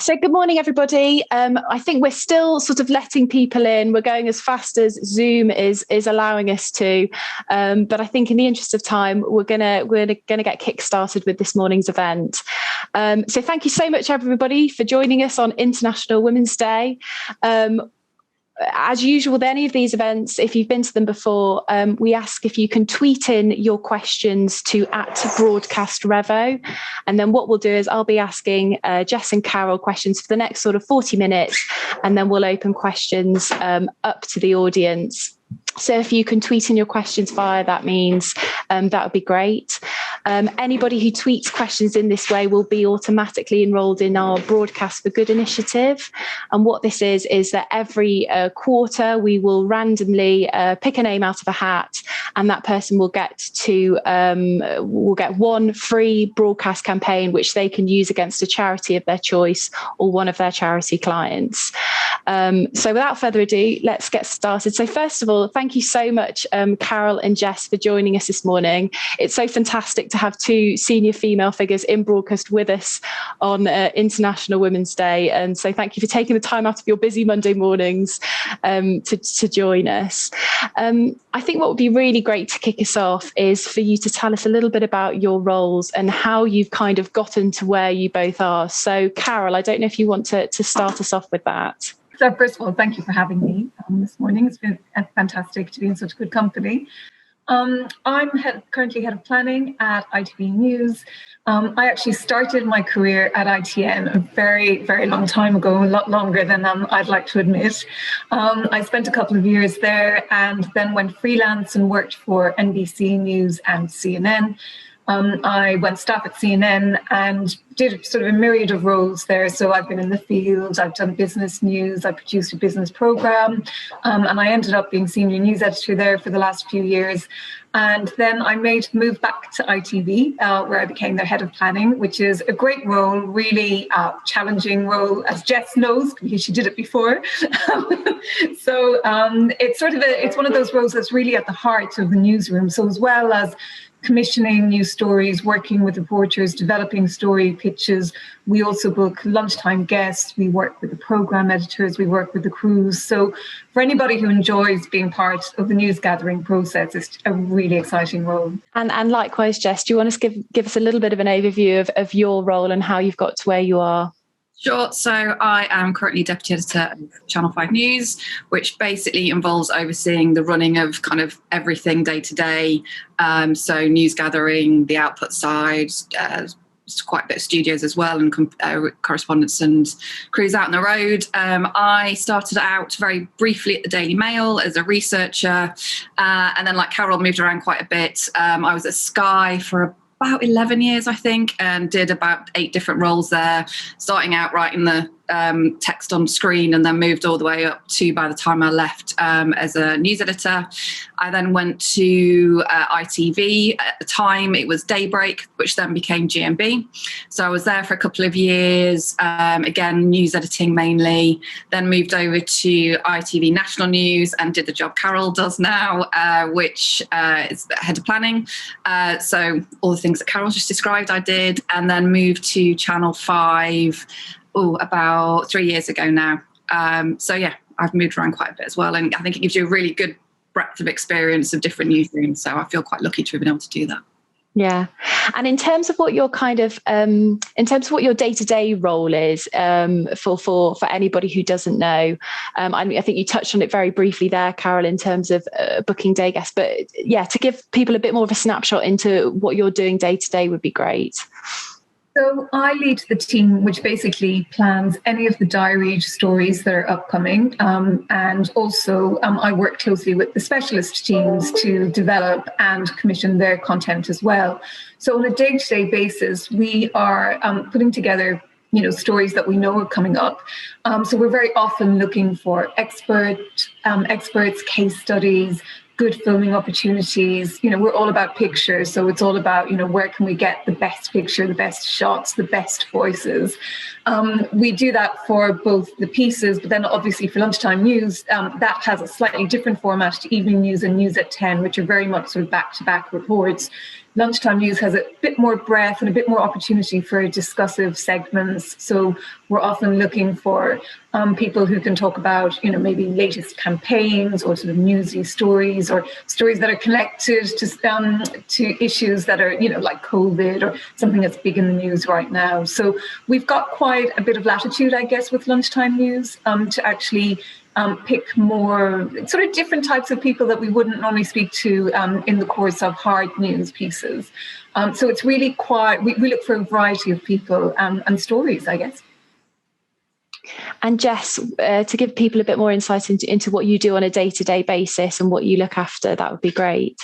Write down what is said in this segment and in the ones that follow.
So good morning, everybody. I think we're still sort of letting people in. We're going as fast as Zoom is allowing us to. But I think in the interest of time, we're gonna get kick-started with this morning's event. So thank you so much, everybody, for joining us on International Women's Day. As usual with any of these events, if you've been to them before, we ask if you can tweet in your questions to @BroadcastRevo. And then what we'll do is I'll be asking Jess and Carol questions for the next sort of 40 minutes, and then we'll open questions up to the audience. So if you can tweet in your questions via that means, that would be great. Anybody who tweets questions in this way will be automatically enrolled in our Broadcast for Good initiative. And what this is that every quarter we will randomly pick a name out of a hat, and that person will get one free broadcast campaign which they can use against a charity of their choice or one of their charity clients. So without further ado, let's get started. So first of all, thank you so much, Carol and Jess, for joining us this morning. It's so fantastic to have two senior female figures in broadcast with us on International Women's Day. And so thank you for taking the time out of your busy Monday mornings to join us. I think what would be really great to kick us off is for you to tell us a little bit about your roles and how you've kind of gotten to where you both are. So Carol, I don't know if you want to start us off with that. So first of all, thank you for having me this morning. It's been fantastic to be in such good company. I'm currently head of planning at ITV News. I actually started my career at ITN a very, very long time ago, a lot longer than I'd like to admit. I spent a couple of years there and then went freelance and worked for NBC News and CNN. I went staff at CNN and did sort of a myriad of roles there. So I've been in the field, I've done business news, I produced a business program, and I ended up being senior news editor there for the last few years. And then I made the move back to ITV, where I became their head of planning, which is a great role, really challenging role, as Jess knows, because she did it before. So it's one of those roles that's really at the heart of the newsroom. So as well as commissioning new stories, working with reporters, developing story pitches. We also book lunchtime guests. We work with the program editors. We work with the crews. So for anybody who enjoys being part of the news gathering process, it's a really exciting role. And likewise, Jess, do you want to give us a little bit of an overview of your role and how you've got to where you are? Sure. So I am currently Deputy Editor of Channel 5 News, which basically involves overseeing the running of kind of everything day to day. So news gathering, the output side, quite a bit of studios as well, and correspondents and crews out on the road. I started out very briefly at the Daily Mail as a researcher, and then, like Carol, moved around quite a bit. I was at Sky for about 11 years, I think, and did about 8 different roles there, starting out writing the text on screen, and then moved all the way up to, by the time I left, as a news editor. I then went to ITV. At the time, it was Daybreak, which then became GMB. So I was there for a couple of years, again, news editing mainly, then moved over to ITV National News and did the job Carol does now, which is the head of planning. So all the things that Carol just described, I did, and then moved to Channel 5 about 3 years ago now. So yeah, I've moved around quite a bit as well, and I think it gives you a really good breadth of experience of different newsrooms. So I feel quite lucky to have been able to do that. Yeah. And in terms of what your kind of, in terms of what your day-to-day role is, for anybody who doesn't know, I think you touched on it very briefly there, Carol, in terms of booking day guests, but yeah, to give people a bit more of a snapshot into what you're doing day to day would be great. So I lead the team which basically plans any of the diary stories that are upcoming. And also I work closely with the specialist teams to develop and commission their content as well. So on a day-to-day basis, we are putting together stories that we know are coming up. So we're very often looking for experts, case studies, good filming opportunities. We're all about pictures. So it's all about, where can we get the best picture, the best shots, the best voices. We do that for both the pieces, but then obviously for lunchtime news, that has a slightly different format to evening news and news at 10, which are very much sort of back-to-back reports. Lunchtime News has a bit more breadth and a bit more opportunity for discussive segments. So we're often looking for people who can talk about, maybe latest campaigns or sort of newsy stories or stories that are connected to issues that are, like COVID or something that's big in the news right now. So we've got quite a bit of latitude, I guess, with Lunchtime News to actually pick more sort of different types of people that we wouldn't normally speak to in the course of hard news pieces. So it's really we look for a variety of people and stories, I guess. And Jess, to give people a bit more insight into what you do on a day-to-day basis and what you look after, that would be great.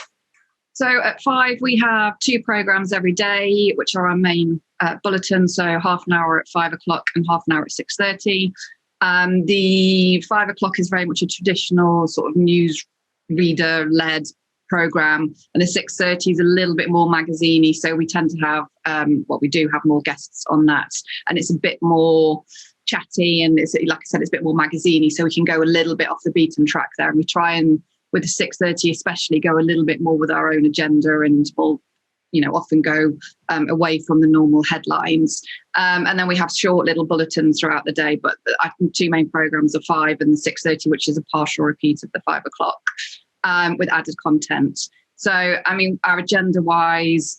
So at 5, we have 2 programs every day, which are our main bulletins. So half an hour at 5 o'clock and half an hour at 6:30. The 5 o'clock is very much a traditional sort of news reader-led program, and the 6:30 is a little bit more magazine-y. So we tend to have, we do have more guests on that, and it's a bit more chatty, and it's, like I said, it's a bit more magazine-y, so we can go a little bit off the beaten track there. And we try and, with the 6:30 especially, go a little bit more with our own agenda, and we'll often go away from the normal headlines. And then we have short little bulletins throughout the day, but I think 2 main programs are 5 and the 6:30, which is a partial repeat of the 5 o'clock with added content. So, I mean, our agenda-wise,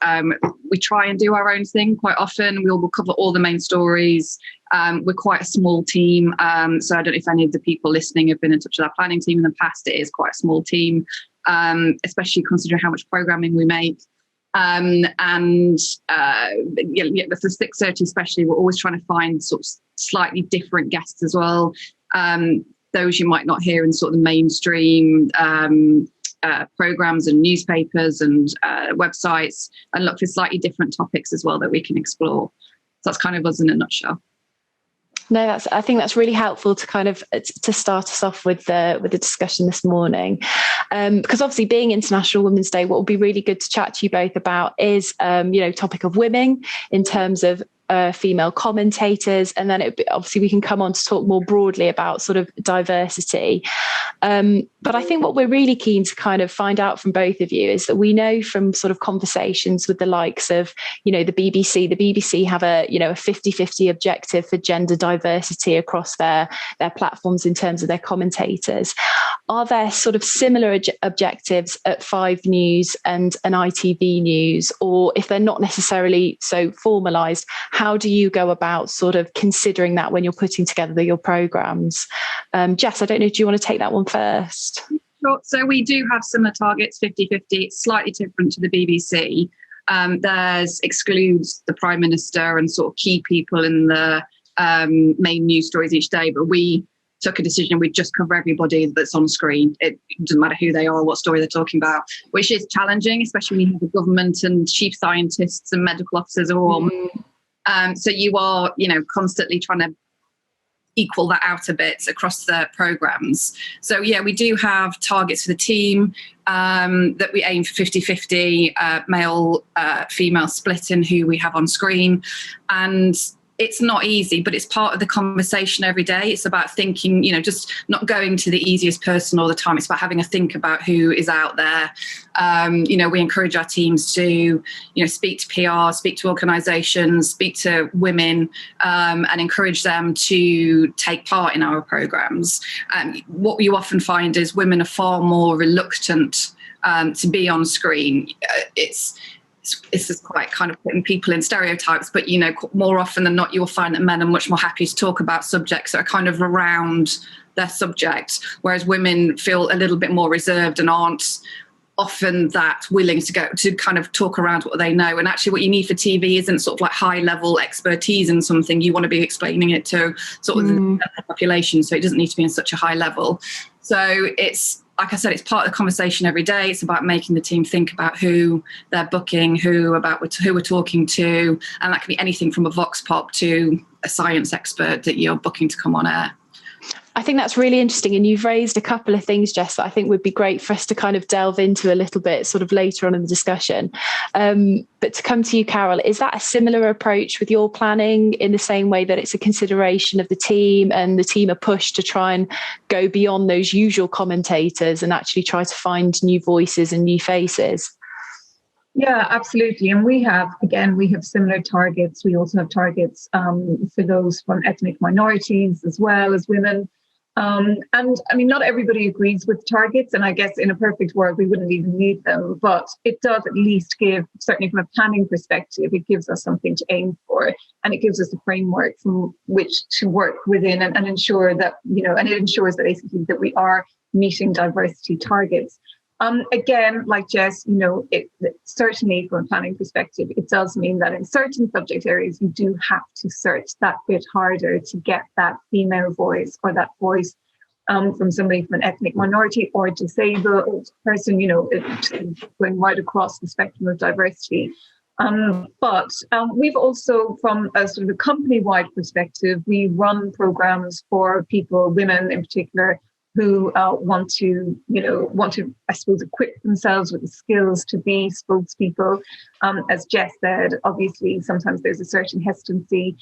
we try and do our own thing quite often. We'll cover all the main stories. We're quite a small team. So I don't know if any of the people listening have been in touch with our planning team in the past. It is quite a small team, especially considering how much programming we make. With the 6:30 especially, we're always trying to find sort of slightly different guests as well. Those you might not hear in sort of the mainstream programs and newspapers and websites, and look for slightly different topics as well that we can explore. So that's kind of us in a nutshell. No, I think that's really helpful to kind of to start us off with the discussion this morning, because obviously being International Women's Day, what will be really good to chat to you both about is topic of women in terms of female commentators, and then obviously we can come on to talk more broadly about sort of diversity. But I think what we're really keen to kind of find out from both of you is that we know from sort of conversations with the likes of, the BBC. The BBC have a 50-50 objective for gender diversity across their platforms in terms of their commentators. Are there sort of similar objectives at 5 News and an ITV News, or if they're not necessarily so formalised, how do you go about sort of considering that when you're putting together your programmes? Jess, I don't know, do you want to take that one first? Sure. So we do have similar targets, 50-50. It's slightly different to the BBC. There's excludes the Prime Minister and sort of key people in the main news stories each day, but we took a decision, we'd just cover everybody that's on screen. It doesn't matter who they are or what story they're talking about, which is challenging, especially when you have the government and chief scientists and medical officers are all. So you are, constantly trying to equal that out a bit across the programmes. So, yeah, we do have targets for the team that we aim for 50-50 male-female split in who we have on screen. And it's not easy, but it's part of the conversation every day. It's about thinking, just not going to the easiest person all the time. It's about having a think about who is out there. We encourage our teams to, speak to PR, speak to organisations, speak to women, and encourage them to take part in our programmes. What you often find is women are far more reluctant to be on screen. It's just quite kind of putting people in stereotypes, but more often than not, you'll find that men are much more happy to talk about subjects that are kind of around their subject, whereas women feel a little bit more reserved and aren't often that willing to go to kind of talk around what they know. And actually what you need for TV isn't sort of like high level expertise in something. You want to be explaining it to sort of the population, so it doesn't need to be in such a high level. So it's, like I said, it's part of the conversation every day. It's about making the team think about who they're booking, who we're talking to. And that can be anything from a vox pop to a science expert that you're booking to come on air. I think that's really interesting. And you've raised a couple of things, Jess, that I think would be great for us to kind of delve into a little bit sort of later on in the discussion. But to come to you, Carol, is that a similar approach with your planning in the same way that it's a consideration of the team and the team are pushed to try and go beyond those usual commentators and actually try to find new voices and new faces? Yeah, absolutely. And we have similar targets. We also have targets for those from ethnic minorities as well as women. And I mean, not everybody agrees with targets. And I guess in a perfect world, we wouldn't even need them. But it does at least give, certainly from a planning perspective, it gives us something to aim for. And it gives us a framework from which to work within and ensure that, and it ensures that basically that we are meeting diversity targets. Again, like Jess, certainly from a planning perspective, it does mean that in certain subject areas, you do have to search that bit harder to get that female voice or that voice from somebody from an ethnic minority or disabled person, going right across the spectrum of diversity. But we've also, from a sort of a company-wide perspective, we run programs for people, women in particular, who want to, I suppose, equip themselves with the skills to be spokespeople. As Jess said, obviously, sometimes there's a certain hesitancy.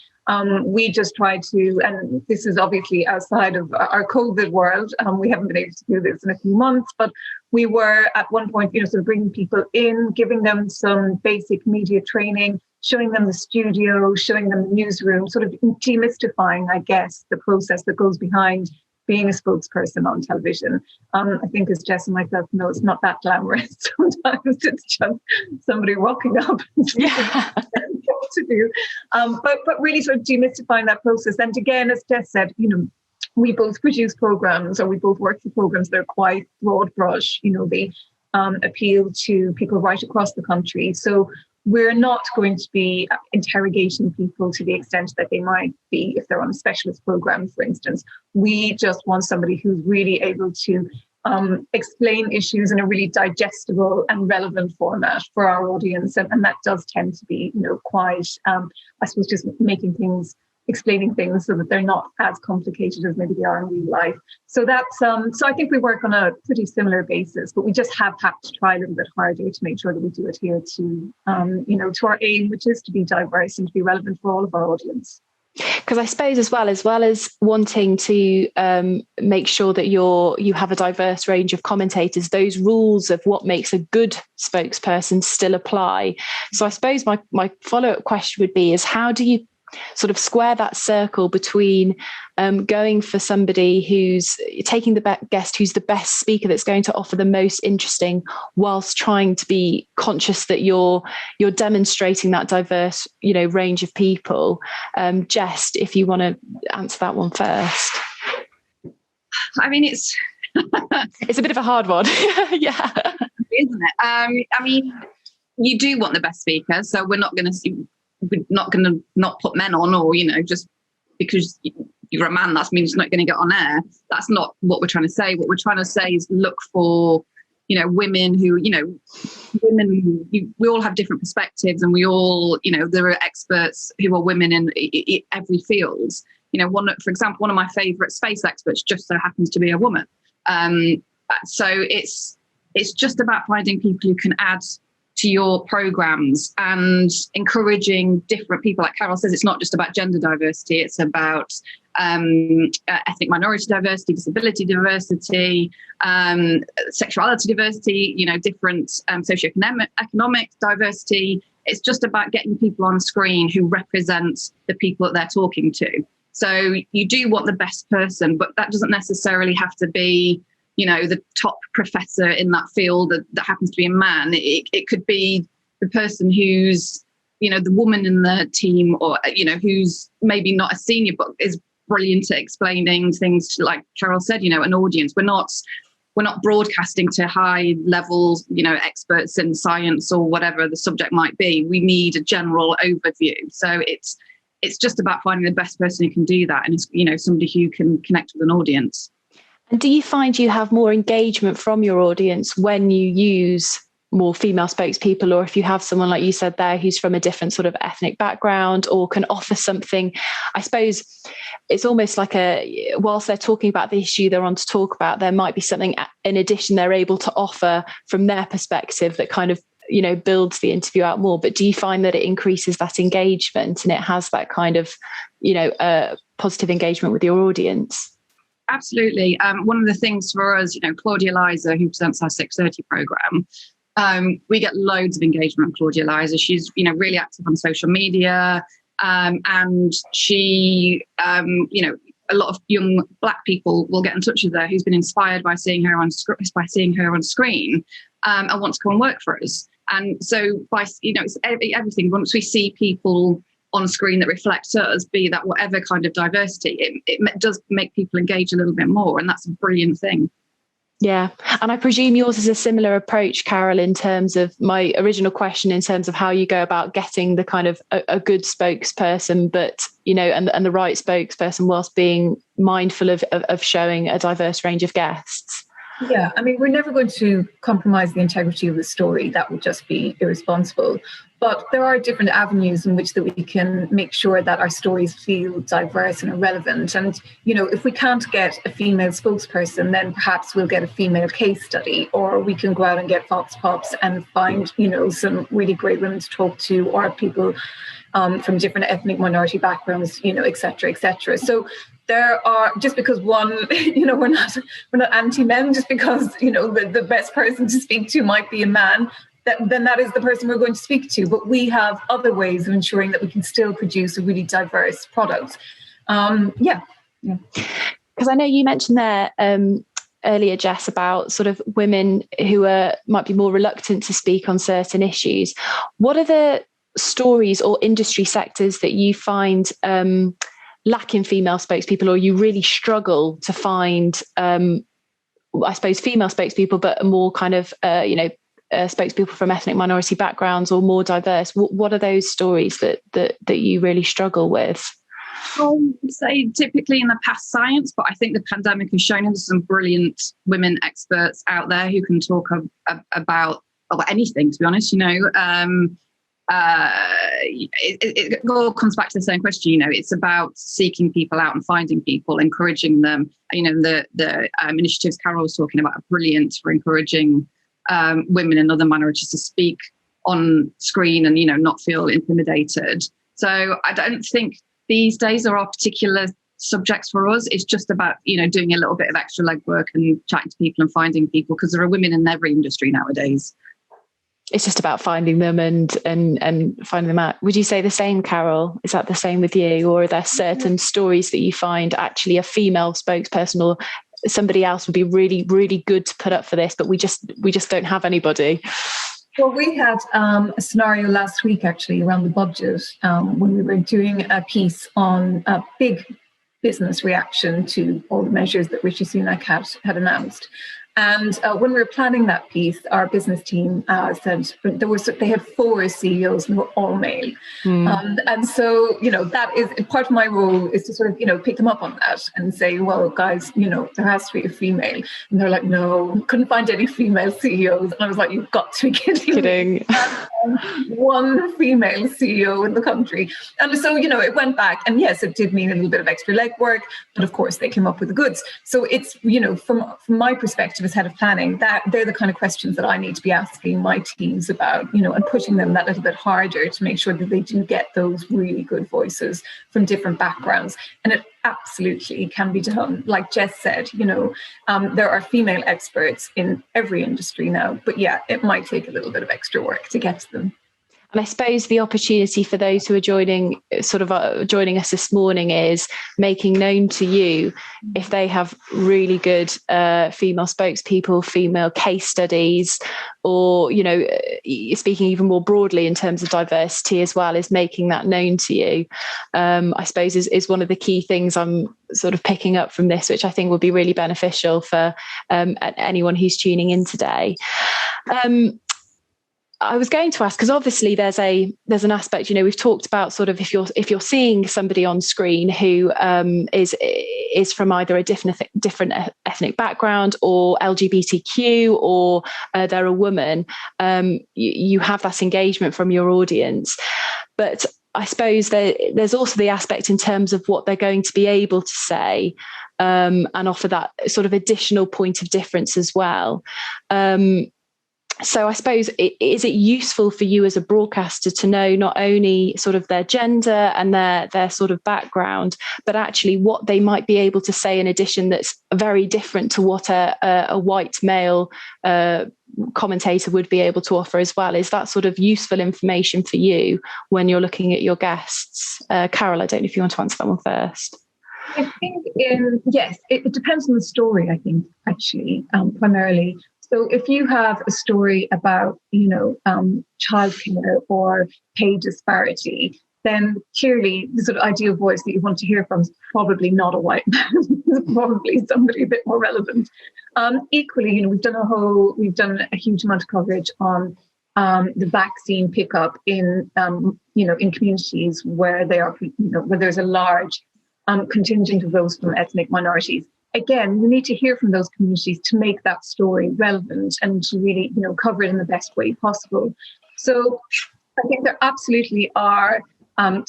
We just try to, and this is obviously outside of our COVID world. We haven't been able to do this in a few months, but we were at one point, sort of bringing people in, giving them some basic media training, showing them the studio, showing them the newsroom, sort of demystifying, I guess, the process that goes behind being a spokesperson on television. I think as Jess and myself know, it's not that glamorous. Sometimes it's just somebody rocking up and what to do. But really sort of demystifying that process. And again, as Jess said, we both produce programs, or we both work for programs that are quite broad brush. They appeal to people right across the country. So we're not going to be interrogating people to the extent that they might be if they're on a specialist program, for instance. We just want somebody who's really able to explain issues in a really digestible and relevant format for our audience. And that does tend to be, quite, I suppose, just explaining things so that they're not as complicated as maybe they are in real life. So that's so I think we work on a pretty similar basis, but we just have had to try a little bit harder to make sure that we do adhere to to our aim, which is to be diverse and to be relevant for all of our audience. Because I suppose as well as wanting to make sure that you have a diverse range of commentators, those rules of what makes a good spokesperson still apply. So I suppose my follow-up question would be is how do you sort of square that circle between going for somebody who's taking the guest who's the best speaker that's going to offer the most interesting, whilst trying to be conscious that you're demonstrating that diverse range of people. Jess, if you want to answer that one first. I mean, it's it's a bit of a hard one. Yeah, isn't it? I mean, you do want the best speaker, so we're not going to not put men on, or just because you're a man that means it's not going to get on air. That's not what we're trying to say. What we're trying to say is look for women who we all have different perspectives, and we all there are experts who are women in every field. For example, one of my favorite space experts just so happens to be a woman. So it's just about finding people who can add to your programs and encouraging different people. Like Carol says, it's not just about gender diversity, it's about ethnic minority diversity, disability diversity, sexuality diversity, different socioeconomic diversity. It's just about getting people on screen who represent the people that they're talking to. So you do want the best person, but that doesn't necessarily have to be the top professor in that field that happens to be a man. It could be the person who's, the woman in the team, or, who's maybe not a senior, but is brilliant at explaining things to, like Carol said, an audience. We're not broadcasting to high levels, experts in science or whatever the subject might be. We need a general overview. So it's just about finding the best person who can do that. And it's, somebody who can connect with an audience. And do you find you have more engagement from your audience when you use more female spokespeople, or if you have someone like you said there who's from a different sort of ethnic background or can offer something? I suppose it's almost like whilst they're talking about the issue they're on to talk about, there might be something in addition they're able to offer from their perspective that kind of builds the interview out more. But do you find that it increases that engagement and it has that kind of positive engagement with your audience? Absolutely. One of the things for us, Claudia Liza, who presents our 6:30 programme, We get loads of engagement with Claudia Liza. She's, really active on social media. And she, a lot of young Black people will get in touch with her who's been inspired by seeing her on screen and want to come and work for us. And so it's everything. Once we see people on screen that reflect us, be that whatever kind of diversity, it does make people engage a little bit more. And that's a brilliant thing. Yeah. And I presume yours is a similar approach, Carol, in terms of my original question, in terms of how you go about getting the kind of a good spokesperson, but, and the right spokesperson whilst being mindful of showing a diverse range of guests. Yeah, I mean, we're never going to compromise the integrity of the story. That would just be irresponsible. But there are different avenues in which that we can make sure that our stories feel diverse and relevant. And, if we can't get a female spokesperson, then perhaps we'll get a female case study, or we can go out and get Vox Pops and find, some really great women to talk to, or people from different ethnic minority backgrounds, et cetera, et cetera. So there are, just because one, we're not anti-men, just because, the best person to speak to might be a man, then that is the person we're going to speak to. But we have other ways of ensuring that we can still produce a really diverse product. Yeah. Because I know you mentioned there earlier, Jess, about sort of women who might be more reluctant to speak on certain issues. What are the stories or industry sectors that you find lacking female spokespeople, or you really struggle to find, I suppose, female spokespeople, but more kind of, spokespeople from ethnic minority backgrounds or more diverse? What are those stories that you really struggle with? I would say typically in the past science, but I think the pandemic has shown us some brilliant women experts out there who can talk about anything, to be honest. It all comes back to the same question. It's about seeking people out and finding people, encouraging them. The initiatives Carol was talking about are brilliant for encouraging women and other minorities to speak on screen and not feel intimidated. So I don't think these days there are particular subjects for us. It's just about doing a little bit of extra legwork and chatting to people and finding people, because there are women in every industry nowadays. It's just about finding them and finding them out. Would you say the same, Carol? Is that the same with you, or are there certain stories that you find actually a female spokesperson or somebody else would be really, really good to put up for this, but we just don't have anybody? Well, we had a scenario last week actually around the budget when we were doing a piece on a big business reaction to all the measures that Rishi Sunak had announced. And when we were planning that piece, our business team said they had 4 CEOs and they were all male. And so, that is part of my role, is to sort of, pick them up on that and say, well, guys, there has to be a female. And they're like, no, couldn't find any female CEOs. And I was like, you've got to be kidding. One female CEO in the country. And so, it went back. And yes, it did mean a little bit of extra legwork, but of course they came up with the goods. So it's, from my perspective as head of planning, that they're the kind of questions that I need to be asking my teams about, and pushing them that little bit harder to make sure that they do get those really good voices from different backgrounds. And it absolutely can be done. Like Jess said, there are female experts in every industry now, but yeah, it might take a little bit of extra work to get to them. And I suppose the opportunity for those who are joining us this morning is making known to you if they have really good female spokespeople, female case studies, or, speaking even more broadly in terms of diversity as well, is making that known to you. I suppose is one of the key things I'm sort of picking up from this, which I think will be really beneficial for anyone who's tuning in today. I was going to ask, because obviously there's an aspect, we've talked about sort of if you're seeing somebody on screen who is from either a different ethnic background or LGBTQ, or they're a woman, you have that engagement from your audience. But I suppose there's also the aspect in terms of what they're going to be able to say and offer that sort of additional point of difference as well. So I suppose, is it useful for you as a broadcaster to know not only sort of their gender and their sort of background, but actually what they might be able to say in addition that's very different to what a white male commentator would be able to offer as well. Is that sort of useful information for you when you're looking at your guests? Carol, I don't know if you want to answer that one first. I think, yes, it depends on the story, I think, actually, primarily. So if you have a story about, childcare or pay disparity, then clearly the sort of ideal voice that you want to hear from is probably not a white man. It's probably somebody a bit more relevant. Equally, we've done a huge amount of coverage on the vaccine pickup in communities where where there's a large contingent of those from ethnic minorities. Again, we need to hear from those communities to make that story relevant and to really, cover it in the best way possible. So I think there absolutely are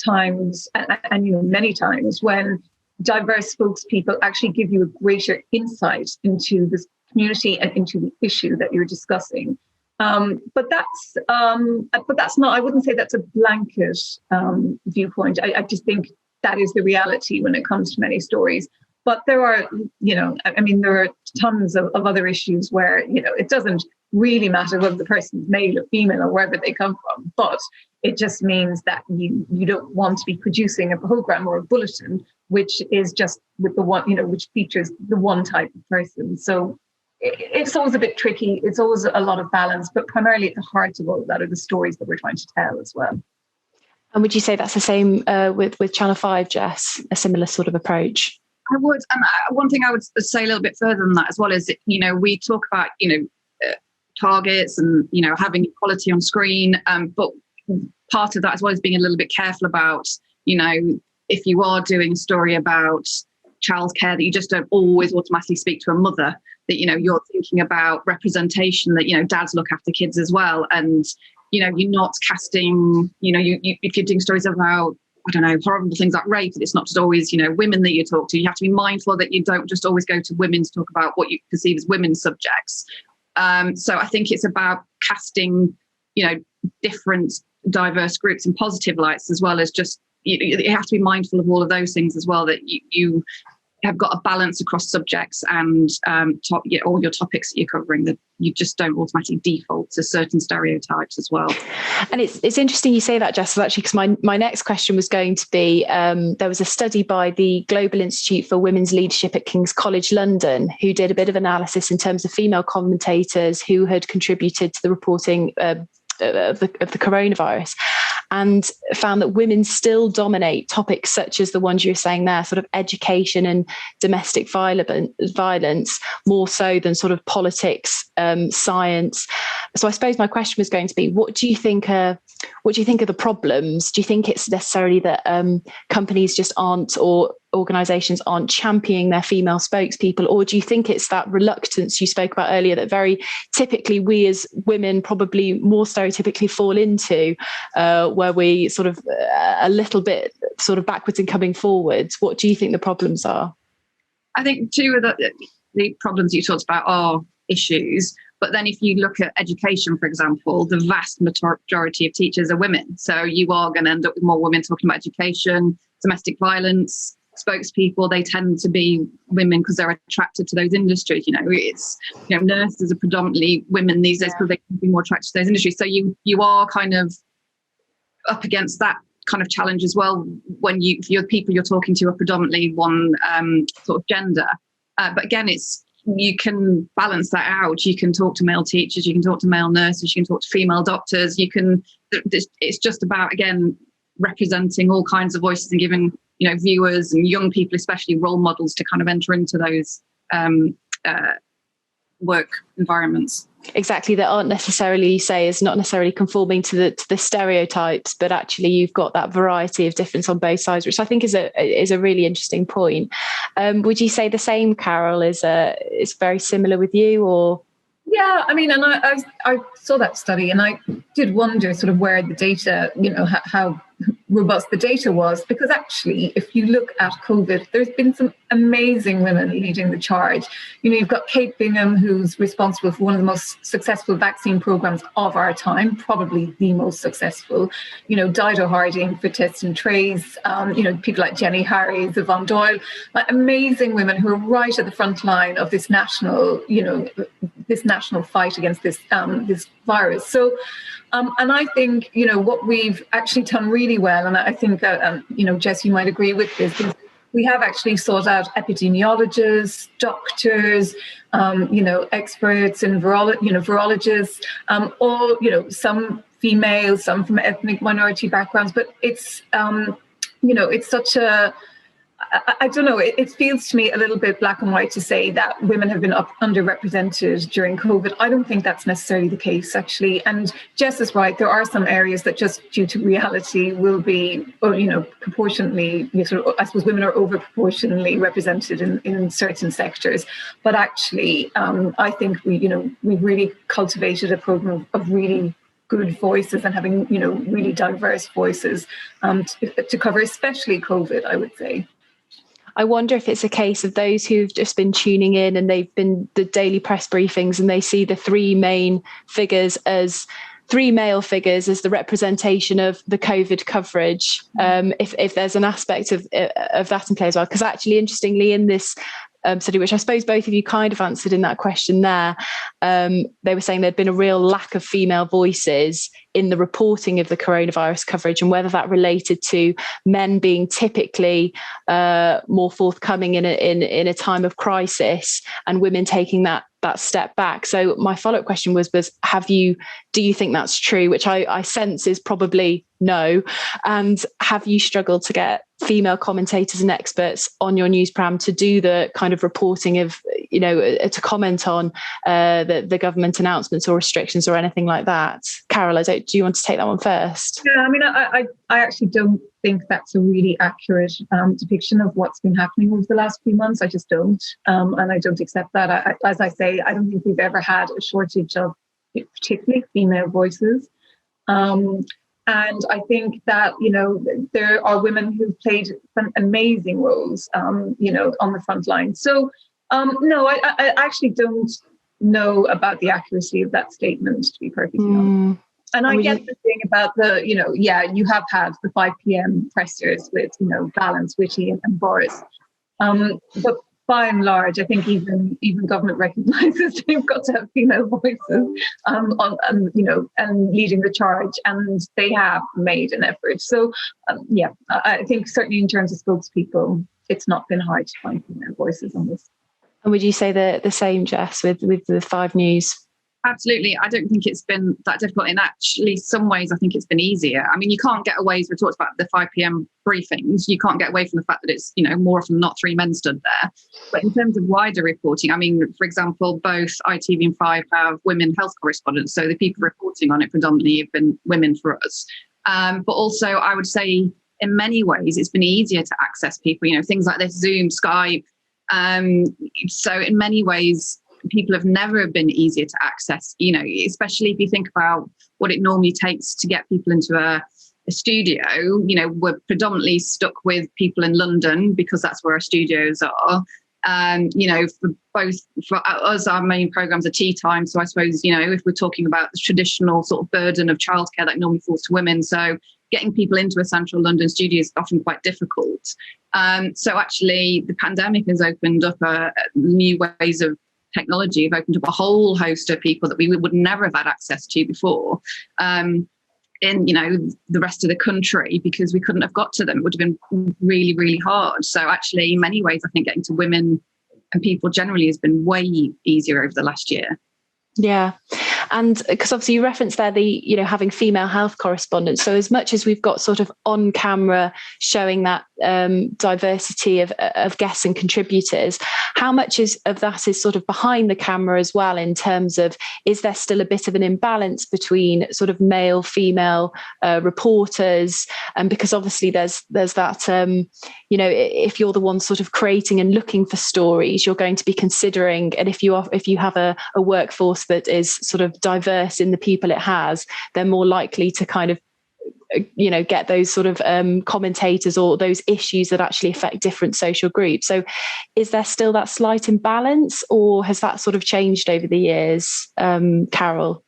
times, and many times, when diverse spokespeople actually give you a greater insight into this community and into the issue that you're discussing. But that's not. I wouldn't say that's a blanket viewpoint. I just think that is the reality when it comes to many stories. But there are, there are tons of other issues where, it doesn't really matter whether the person's male or female or wherever they come from. But it just means that you don't want to be producing a program or a bulletin which is just with the one, which features the one type of person. So it's always a bit tricky. It's always a lot of balance, but primarily at the heart of all of that are the stories that we're trying to tell as well. And would you say that's the same with Channel 5, Jess, a similar sort of approach? I would. And one thing I would say a little bit further than that as well is, we talk about, targets and, having equality on screen. But part of that as well is being a little bit careful about, if you are doing a story about childcare, that you just don't always automatically speak to a mother, that, you're thinking about representation, that, dads look after kids as well. And, you're not casting, if you're doing stories about, I don't know, horrible things like rape, it's not just always, women that you talk to. You have to be mindful that you don't just always go to women to talk about what you perceive as women's subjects. So I think it's about casting, different diverse groups in positive lights, as well as just, you have to be mindful of all of those things as well, that you have got a balance across subjects and all your topics that you're covering, that you just don't automatically default to certain stereotypes as well. And it's interesting you say that, Jess, actually, because my next question was going to be, there was a study by the Global Institute for Women's Leadership at King's College London, who did a bit of analysis in terms of female commentators who had contributed to the reporting of the coronavirus, and found that women still dominate topics such as the ones you're saying there, sort of education and domestic violence, more so than sort of politics, science. So I suppose my question was going to be, what do you think are the problems? Do you think it's necessarily that companies just aren't, or organisations aren't championing their female spokespeople, or do you think it's that reluctance you spoke about earlier that very typically we as women probably more stereotypically fall into, where we sort of a little bit sort of backwards and coming forwards? What do you think the problems are? I think two of the problems you talked about are issues. But then if you look at education, for example, the vast majority of teachers are women. So you are going to end up with more women talking about education, domestic violence, spokespeople. They tend to be women because they're attracted to those industries. Nurses are predominantly women these days because they can be more attracted to those industries. So you are kind of up against that kind of challenge as well when your people you're talking to are predominantly one sort of gender. But again, you can balance that out. You can talk to male teachers, you can talk to male nurses, you can talk to female doctors. It's just about, again, representing all kinds of voices and giving, viewers and young people, especially, role models to kind of enter into those work environments. Exactly, that aren't necessarily, you say, is not necessarily conforming to the stereotypes, but actually you've got that variety of difference on both sides, which I think is a really interesting point. Would you say the same, Carol? Is very similar with you, or? Yeah, I mean, and I saw that study, and I did wonder sort of where the data, how robust the data was, because actually, if you look at COVID, there's been some amazing women leading the charge. You've got Kate Bingham, who's responsible for one of the most successful vaccine programs of our time, probably the most successful. Dido Harding for Test and Trace, people like Jenny Harries, Yvonne Doyle, like amazing women who are right at the front line of this national, this national fight against this virus. So, and I think, what we've actually done really well, and I think, Jess, you might agree with this, is we have actually sought out epidemiologists, doctors, experts and virologists, all, some female, some from ethnic minority backgrounds, but it's, it's such a, I don't know, it feels to me a little bit black and white to say that women have been underrepresented during COVID. I don't think that's necessarily the case, actually. And Jess is right. There are some areas that just due to reality will be, proportionately, I suppose women are over proportionally represented in certain sectors. But actually, I think we've really cultivated a program of really good voices and having, really diverse voices to cover, especially COVID, I would say. I wonder if it's a case of those who've just been tuning in and they've been the daily press briefings and they see the three male figures as the representation of the COVID coverage. If there's an aspect of that in play as well, because actually, interestingly, in this study, which I suppose both of you kind of answered in that question there, they were saying there'd been a real lack of female voices in the reporting of the coronavirus coverage, and whether that related to men being typically more forthcoming in a time of crisis and women taking that step back. So my follow-up question was do you think that's true? Which I sense is probably no. And have you struggled to get female commentators and experts on your news program to do the kind of reporting of, to comment on the government announcements or restrictions or anything like that? Carol, do you want to take that one first? Yeah, I mean, I actually don't think that's a really accurate depiction of what's been happening over the last few months. I just don't. And I don't accept that. As I say, I don't think we've ever had a shortage of particularly female voices. And I think that, there are women who've played amazing roles, on the front line. So, no, I actually don't know about the accuracy of that statement, to be perfectly honest. And I get the thing about you have had the 5 p.m. pressers with, Balance, Whitty and Boris. But by and large, I think even government recognises they've got to have female voices and leading the charge, and they have made an effort. So, I think certainly in terms of spokespeople, it's not been hard to find female voices on this. And would you say the same, Jess, with the 5 News? Absolutely. I don't think it's been that difficult. In actually some ways, I think it's been easier. I mean, you can't get away, as we talked about the 5 p.m. briefings, you can't get away from the fact that it's, more often than not 3 men stood there. But in terms of wider reporting, I mean, for example, both ITV and 5 have women health correspondents. So the people reporting on it predominantly have been women for us. But also, I would say in many ways, it's been easier to access people, things like this, Zoom, Skype. So in many ways, people have never been easier to access, especially if you think about what it normally takes to get people into a studio. We're predominantly stuck with people in London because that's where our studios are. For us, our main programs are tea time. So I suppose, if we're talking about the traditional sort of burden of childcare that normally falls to women. So getting people into a central London studio is often quite difficult. So actually the pandemic has opened up new ways of technology, have opened up a whole host of people that we would never have had access to before in the rest of the country, because we couldn't have got to them. It would have been really, really hard. So actually, in many ways, I think getting to women and people generally has been way easier over the last year. Yeah. And because obviously you referenced there having female health correspondents. So as much as we've got sort of on camera showing that diversity of guests and contributors, how much of that is sort of behind the camera as well, in terms of, is there still a bit of an imbalance between sort of male, female reporters? And because obviously there's that, if you're the one sort of creating and looking for stories, you're going to be considering, and if you have a workforce that is sort of diverse in the people it has, they're more likely to kind of get those sort of commentators or those issues that actually affect different social groups. So is there still that slight imbalance, or has that sort of changed over the years, Carol?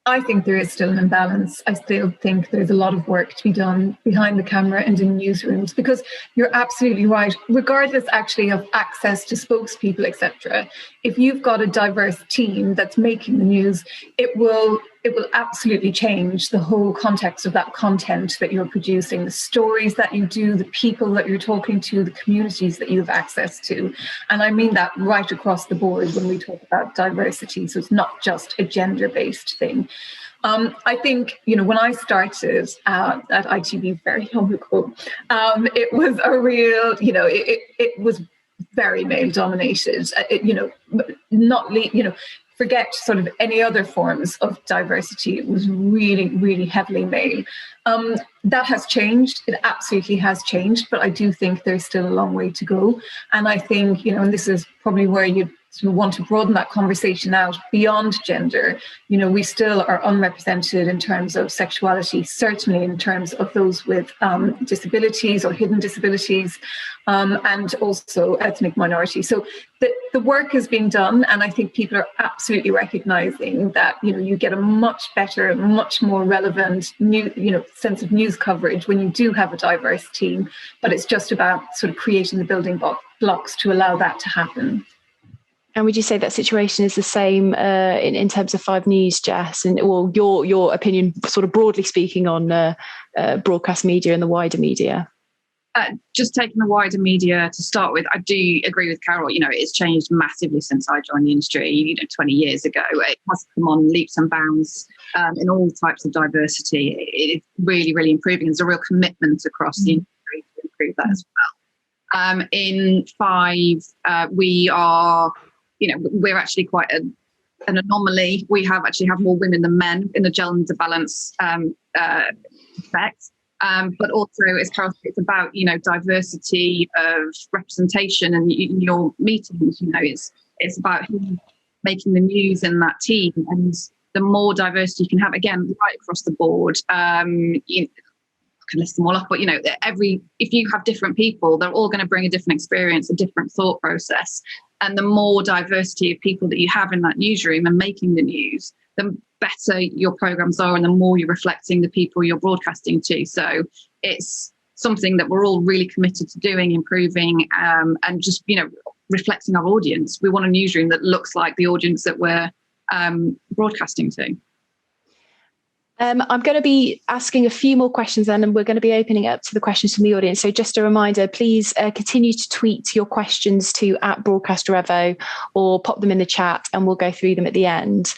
I think there is still an imbalance. I still think there's a lot of work to be done behind the camera and in newsrooms, because you're absolutely right. Regardless actually of access to spokespeople, etc., if you've got a diverse team that's making the news, it will absolutely change the whole context of that content that you're producing, the stories that you do, the people that you're talking to, the communities that you have access to. And I mean that right across the board when we talk about diversity. So it's not just a gender-based thing. I think, when I started at ITV very long ago, it was a real, it was very male dominated, forget sort of any other forms of diversity. It was really, really heavily male. That has changed. It absolutely has changed, but I do think there's still a long way to go. And I think, and this is probably where you sort of want to broaden that conversation out beyond gender. We still are unrepresented in terms of sexuality, certainly in terms of those with disabilities or hidden disabilities, and also ethnic minorities. So the work is being done, and I think people are absolutely recognizing that, you get a much better, much more relevant sense of news coverage when you do have a diverse team, but it's just about sort of creating the building blocks to allow that to happen. And would you say that situation is the same in terms of 5 News, Jess, and your opinion, sort of broadly speaking, on broadcast media and the wider media? Just taking the wider media to start with, I do agree with Carol. It's changed massively since I joined the industry, 20 years ago. It has come on leaps and bounds in all types of diversity. It's really, really improving. There's a real commitment across the industry to improve that as well. In 5, we are, we're actually quite an anomaly. We have more women than men in the gender balance effect. But also, as Carol said, it's about, diversity of representation, and in your meetings, it's about who's making the news in that team. And the more diversity you can have, again, right across the board, you can list them all off, but if you have different people, they're all going to bring a different experience, a different thought process. And the more diversity of people that you have in that newsroom and making the news, the better your programs are and the more you're reflecting the people you're broadcasting to. So it's something that we're all really committed to doing, improving, and just, reflecting our audience. We want a newsroom that looks like the audience that we're broadcasting to. I'm going to be asking a few more questions then, and we're going to be opening it up to the questions from the audience. So just a reminder, please continue to tweet your questions to @BroadcasterEvo or pop them in the chat and we'll go through them at the end.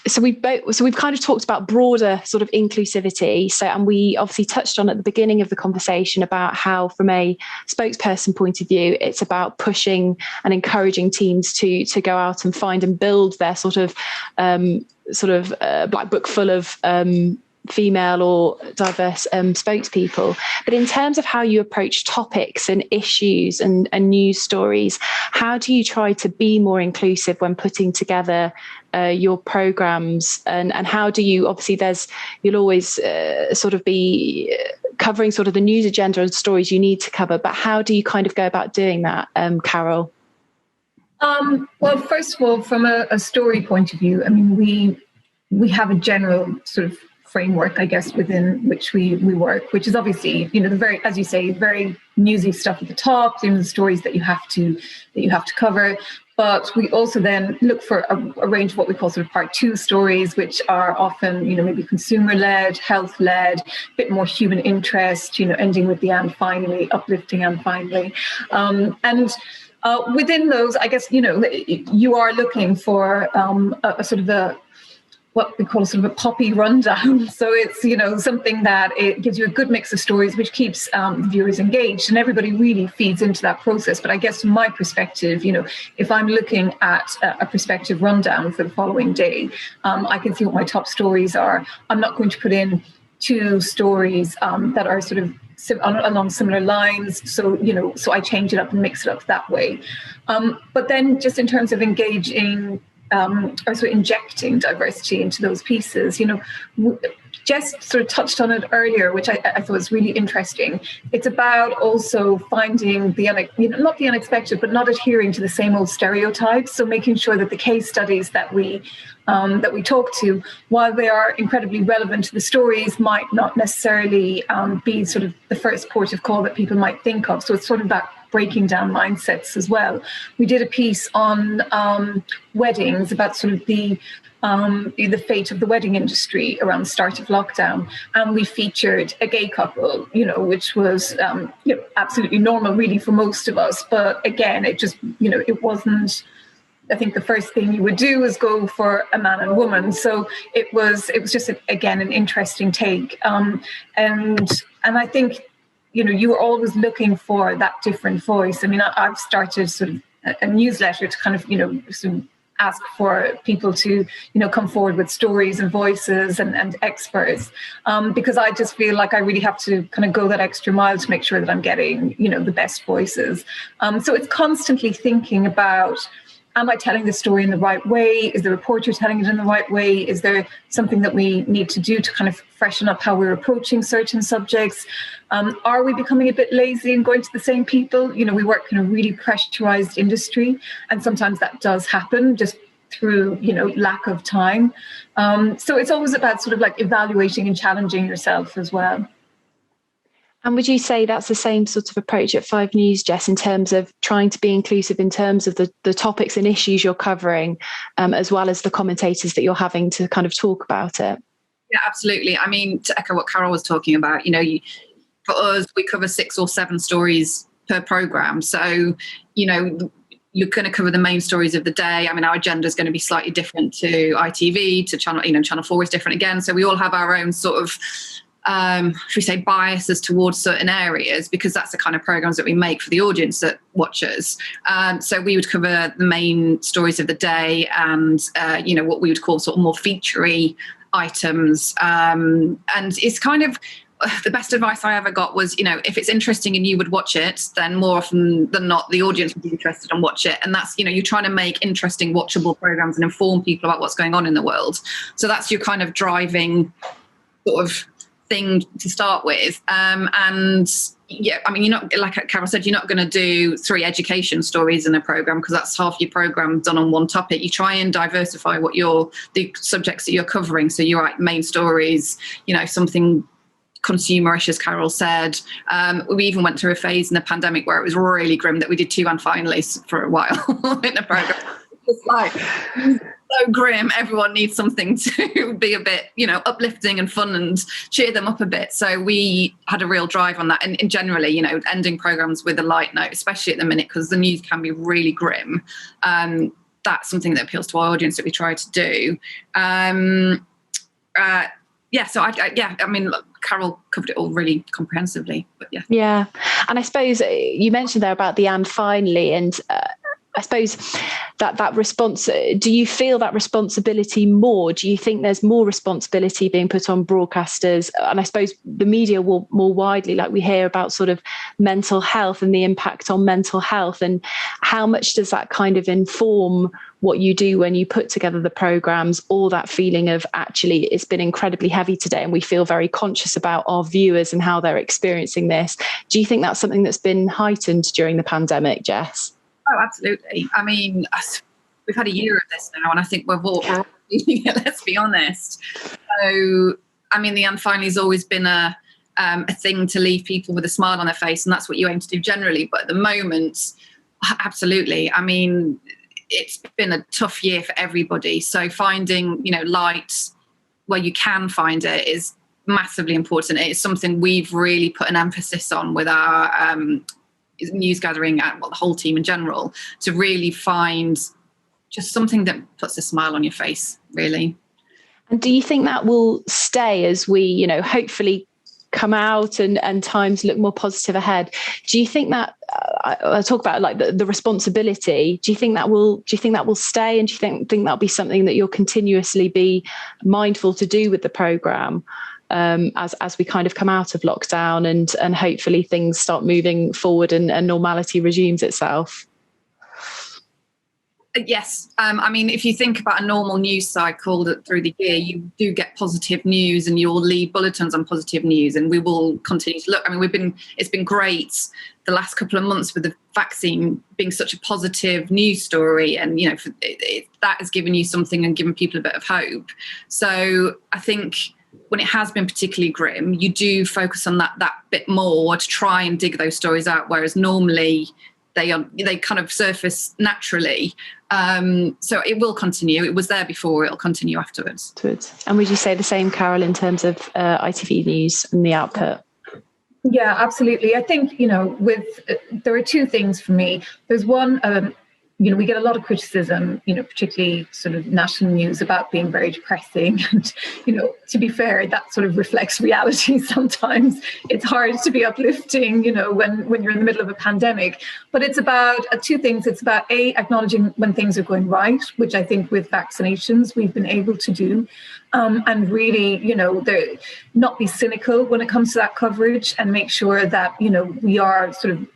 So we've kind of talked about broader sort of inclusivity. And we obviously touched on at the beginning of the conversation about how, from a spokesperson point of view, it's about pushing and encouraging teams to go out and find and build their sort of black book full of female or diverse spokespeople. But in terms of how you approach topics and issues and news stories, how do you try to be more inclusive when putting together your programs, and how do you, obviously you'll always sort of be covering sort of the news agenda and stories you need to cover, but how do you kind of go about doing that, Carol? Well, first of all, from a story point of view, I mean, we have a general sort of framework, I guess, within which we work, which is obviously, the very, as you say, very newsy stuff at the top, the stories that you have to cover. But we also then look for a range of what we call sort of part 2 stories, which are often, maybe consumer-led, health-led, a bit more human interest, ending with the and finally, uplifting and finally. Within those, I guess, you are looking for a sort of what we call sort of a poppy rundown. So it's, something that it gives you a good mix of stories, which keeps viewers engaged, and everybody really feeds into that process. But I guess from my perspective, if I'm looking at a perspective rundown for the following day, I can see what my top stories are. I'm not going to put in 2 stories that are sort of along similar lines. So, so I change it up and mix it up that way. But then just in terms of engaging sort of injecting diversity into those pieces. Jess sort of touched on it earlier, which I thought was really interesting. It's about also finding not the unexpected, but not adhering to the same old stereotypes. So making sure that the case studies that we talk to, while they are incredibly relevant to the stories, might not necessarily be sort of the first port of call that people might think of. So it's sort of that breaking down mindsets as well. We did a piece on weddings, about sort of the fate of the wedding industry around the start of lockdown, and we featured a gay couple, which was absolutely normal really for most of us, but again, it just it wasn't. I think the first thing you would do is go for a man and woman, so it was just again an interesting take, and I think you were always looking for that different voice. I mean, I've started sort of a newsletter to kind of sort of ask for people to come forward with stories and voices and experts, because I just feel like I really have to kind of go that extra mile to make sure that I'm getting the best voices. So it's constantly thinking about, am I telling the story in the right way? Is the reporter telling it in the right way? Is there something that we need to do to kind of freshen up how we're approaching certain subjects? Are we becoming a bit lazy and going to the same people? We work in a really pressurized industry, and sometimes that does happen just through, lack of time. So it's always about sort of like evaluating and challenging yourself as well. And would you say that's the same sort of approach at 5 News, Jess, in terms of trying to be inclusive in terms of the topics and issues you're covering, as well as the commentators that you're having to kind of talk about it? Yeah, absolutely. I mean, to echo what Carol was talking about, for us, we cover 6 or 7 stories per programme. So, you're going to cover the main stories of the day. I mean, our agenda is going to be slightly different to ITV, to Channel 4 is different again. So we all have our own sort of should we say biases towards certain areas, because that's the kind of programs that we make for the audience that watches. So we would cover the main stories of the day and what we would call sort of more featurey items, and it's kind of the best advice I ever got was, if it's interesting and you would watch it, then more often than not the audience would be interested and watch it. And that's, you're trying to make interesting watchable programs and inform people about what's going on in the world. So that's your kind of driving sort of thing to start with, and yeah, I mean, you're not, like Carol said, you're not going to do 3 education stories in a program, because that's half your program done on one topic. You try and diversify the subjects that you're covering, so you write main stories, something consumerish, as Carol said. We even went through a phase in the pandemic where it was really grim that we did 2 unfinalists for a while in the program. It's like so grim. Everyone needs something to be a bit, uplifting and fun and cheer them up a bit. So we had a real drive on that. And generally, ending programs with a light note, especially at the minute, because the news can be really grim. That's something that appeals to our audience that we try to do. I mean, look, Carol covered it all really comprehensively, but yeah. Yeah. And I suppose you mentioned there about the and finally, and I suppose that response, do you feel that responsibility more? Do you think there's more responsibility being put on broadcasters? And I suppose the media will more widely, like we hear about sort of mental health and the impact on mental health, and how much does that kind of inform what you do when you put together the programs, or that feeling of actually it's been incredibly heavy today and we feel very conscious about our viewers and how they're experiencing this? Do you think that's something that's been heightened during the pandemic, Jess? Oh, absolutely. I mean, we've had a year of this now, and I think we're all feeling it, let's be honest. So, I mean, the and finally has always been a thing to leave people with a smile on their face, and that's what you aim to do generally. But at the moment, absolutely. I mean, it's been a tough year for everybody. So finding, light where you can find it is massively important. It's something we've really put an emphasis on with our news gathering and the whole team in general, to really find just something that puts a smile on your face, really. And do you think that will stay as we, hopefully come out and times look more positive ahead? Do you think that I talk about like the responsibility? Do you think that will stay? And do you think that'll be something that you'll continuously be mindful to do with the programme? As we kind of come out of lockdown and hopefully things start moving forward and normality resumes itself? Yes. I mean, if you think about a normal news cycle through the year, you do get positive news and you'll lead bulletins on positive news, and we will continue to look. I mean, it's been great the last couple of months with the vaccine being such a positive news story, and, you know, that has given you something and given people a bit of hope. So I think when it has been particularly grim, you do focus on that bit more to try and dig those stories out, whereas normally they kind of surface naturally. So it will continue. It was there before, it'll continue afterwards. And would you say the same, Carol, in terms of ITV News and the output? Yeah, absolutely. I think, you know, there are two things for me. There's one, you know, we get a lot of criticism, you know, particularly sort of national news about being very depressing. And, you know, to be fair, that sort of reflects reality sometimes. It's hard to be uplifting, you know, when you're in the middle of a pandemic. But it's about two things. It's about, A, acknowledging when things are going right, which I think with vaccinations we've been able to do. And really, you know, not be cynical when it comes to that coverage, and make sure that, you know, we are sort of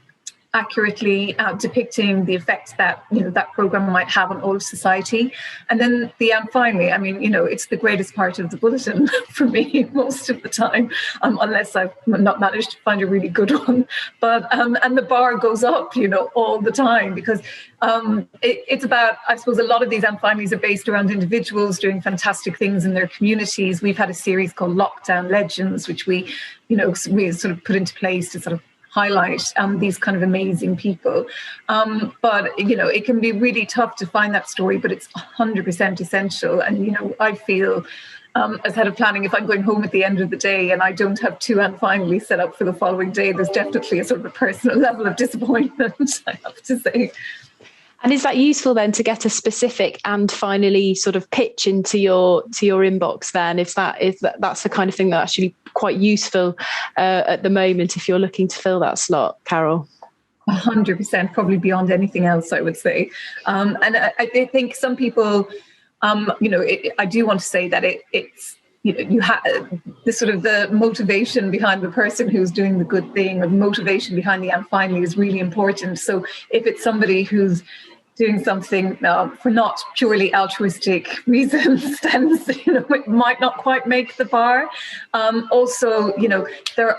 accurately depicting the effects that, you know, that program might have on all of society. And then finally, I mean, you know, it's the greatest part of the bulletin for me most of the time, unless I've not managed to find a really good one. But and the bar goes up, you know, all the time, because it's about, I suppose, a lot of these finalies are based around individuals doing fantastic things in their communities. We've had a series called Lockdown Legends, which we sort of put into place to sort of highlight these kind of amazing people. But, you know, it can be really tough to find that story, but it's 100% essential. And, you know, I feel as head of planning, if I'm going home at the end of the day and I don't have two and finally set up for the following day, there's definitely a sort of a personal level of disappointment, I have to say. And is that useful then to get a specific and finally sort of pitch into your inbox then? That's the kind of thing that's actually quite useful at the moment if you're looking to fill that slot, Carol? 100%, probably beyond anything else, I would say. And I think some people, you know, I do want to say that it's, you know, you have the sort of the motivation behind the person who's doing the good thing, or the motivation behind the and finally is really important. So if it's somebody who's doing something for not purely altruistic reasons, then, you know, it might not quite make the bar. Also, you know,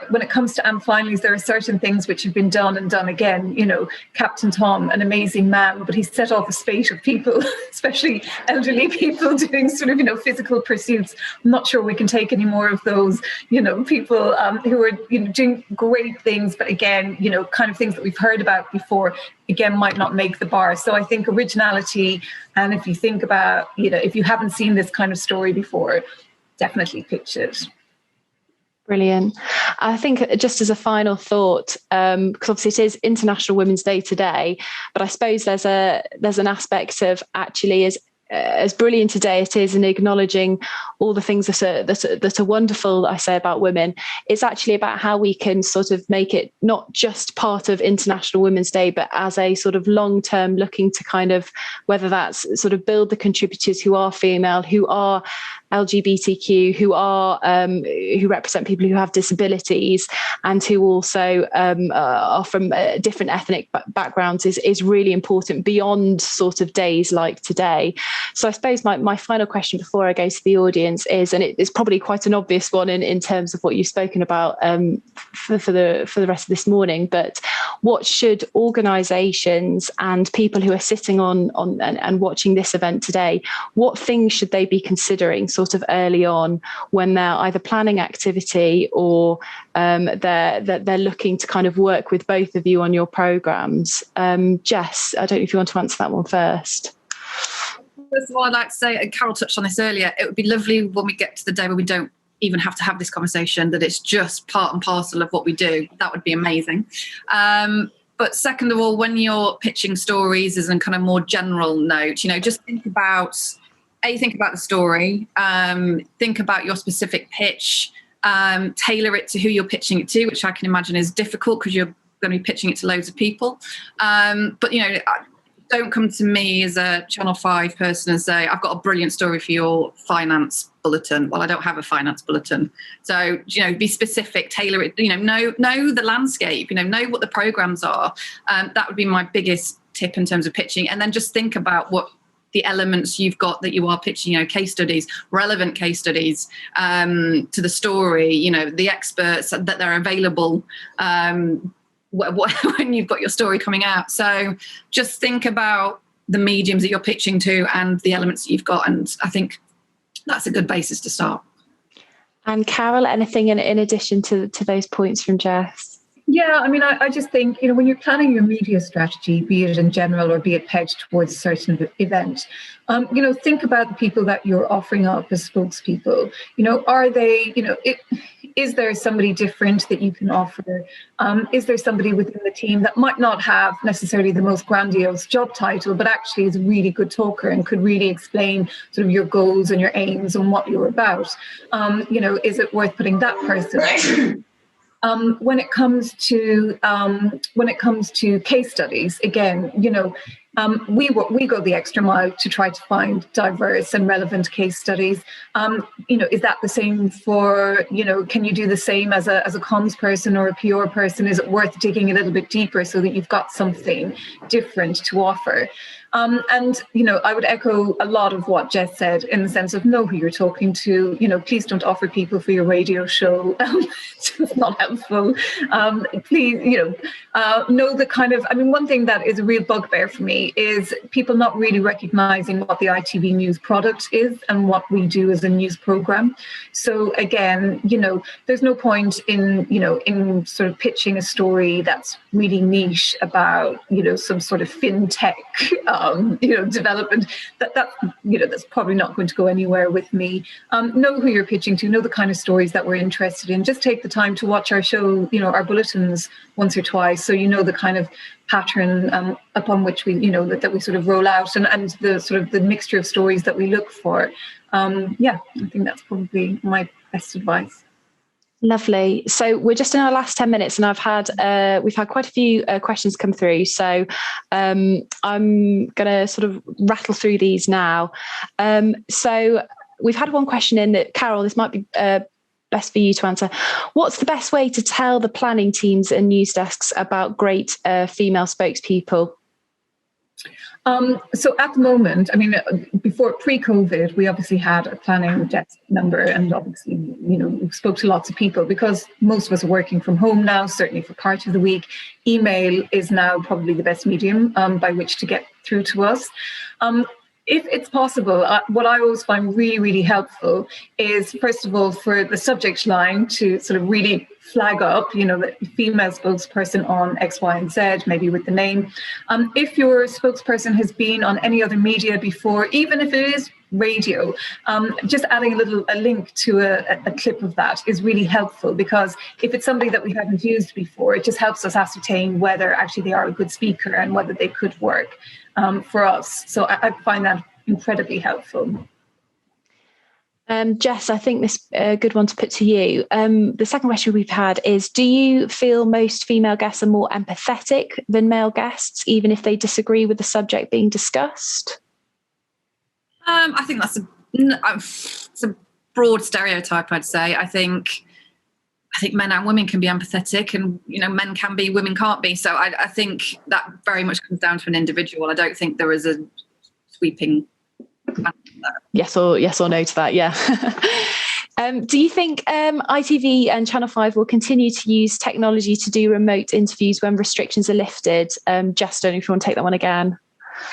when it comes to finalies, there are certain things which have been done and done again. You know, Captain Tom, an amazing man, but he set off a spate of people, especially elderly people, doing sort of, you know, physical pursuits. I'm not sure we can take any more of those, you know, people who are, you know, doing great things, but again, you know, kind of things that we've heard about before, again, might not make the bar. So I think originality, and if you think about, you know, if you haven't seen this kind of story before, definitely pitch it. Brilliant. I think just as a final thought, because obviously it is International Women's Day today, but I suppose there's an aspect of actually as brilliant today it is in acknowledging all the things that are wonderful that I say about women. It's actually about how we can sort of make it not just part of International Women's Day, but as a sort of long-term looking to kind of, whether that's sort of build the contributors who are female, who are LGBTQ, who represent people who have disabilities, and who also are from different ethnic backgrounds is really important beyond sort of days like today. So I suppose my final question before I go to the audience is, and it's probably quite an obvious one in terms of what you've spoken about for the rest of this morning, but what should organisations and people who are sitting on and watching this event today, what things should they be considering sort of early on when they're either planning activity or they're looking to kind of work with both of you on your programmes? Jess, I don't know if you want to answer that one first. First of all, I'd like to say, and Carol touched on this earlier, it would be lovely when we get to the day where we don't even have to have this conversation, that it's just part and parcel of what we do. That would be amazing. But second of all, when you're pitching stories as a kind of more general note, you know, just think about the story, think about your specific pitch, tailor it to who you're pitching it to, which I can imagine is difficult because you're going to be pitching it to loads of people. But, you know, don't come to me as a Channel 5 person and say, I've got a brilliant story for your finance bulletin. Well, I don't have a finance bulletin. So, you know, be specific, tailor it, you know the landscape, you know what the programs are. That would be my biggest tip in terms of pitching. And then just think about what the elements you've got that you are pitching, case studies, relevant case studies to the story, the experts that they're available when you've got your story coming out. So just think about the mediums that you're pitching to and the elements that you've got. And I think that's a good basis to start. And Carol, anything in addition to those points from Jess? Yeah, I mean, I just think, when you're planning your media strategy, be it in general or be it pegged towards a certain event, think about the people that you're offering up as spokespeople. Are they, is there somebody different that you can offer? Is there somebody within the team that might not have necessarily the most grandiose job title, but actually is a really good talker and could really explain sort of your goals and your aims and what you're about? Is it worth putting that person? When it comes to case studies, again, we go the extra mile to try to find diverse and relevant case studies. Is that the same for, can you do the same as a comms person or a PR person? Is it worth digging a little bit deeper so that you've got something different to offer? I would echo a lot of what Jess said in the sense of know who you're talking to. Please don't offer people for your radio show. It's just not helpful. Please, know the kind of, one thing that is a real bugbear for me is people not really recognizing what the ITV News product is and what we do as a news program. So again, there's no point in sort of pitching a story that's really niche about, some sort of fintech, development that's probably not going to go anywhere with me. Know who you're pitching to, know the kind of stories that we're interested in. Just take the time to watch our show, our bulletins once or twice, so the kind of pattern upon which we, that we sort of roll out and the sort of the mixture of stories that we look for. I think that's probably my best advice. Lovely. So we're just in our last 10 minutes and we've had quite a few questions come through. So I'm going to sort of rattle through these now. So we've had one question in that, Carol, this might be best for you to answer. What's the best way to tell the planning teams and news desks about great female spokespeople? So at the moment, before pre-COVID, we obviously had a planning desk number, and obviously, we spoke to lots of people because most of us are working from home now, certainly for part of the week. Email is now probably the best medium by which to get through to us. If it's possible, what I always find really, really helpful is, first of all, for the subject line to sort of really flag up, the female spokesperson on X, Y, and Z, maybe with the name. If your spokesperson has been on any other media before, even if it is radio, just adding a link to a clip of that is really helpful, because if it's somebody that we haven't used before, it just helps us ascertain whether actually they are a good speaker and whether they could work for us. So I find that incredibly helpful. Jess, I think this is a good one to put to you. The second question we've had is, do you feel most female guests are more empathetic than male guests, even if they disagree with the subject being discussed? I think it's a broad stereotype, I'd say. I think men and women can be empathetic, and men can be, women can't be. So I think that very much comes down to an individual. I don't think there is a sweeping yes or no to that. Yeah. Do you think ITV and Channel 5 will continue to use technology to do remote interviews when restrictions are lifted? Jess, don't know if you want to take that one again.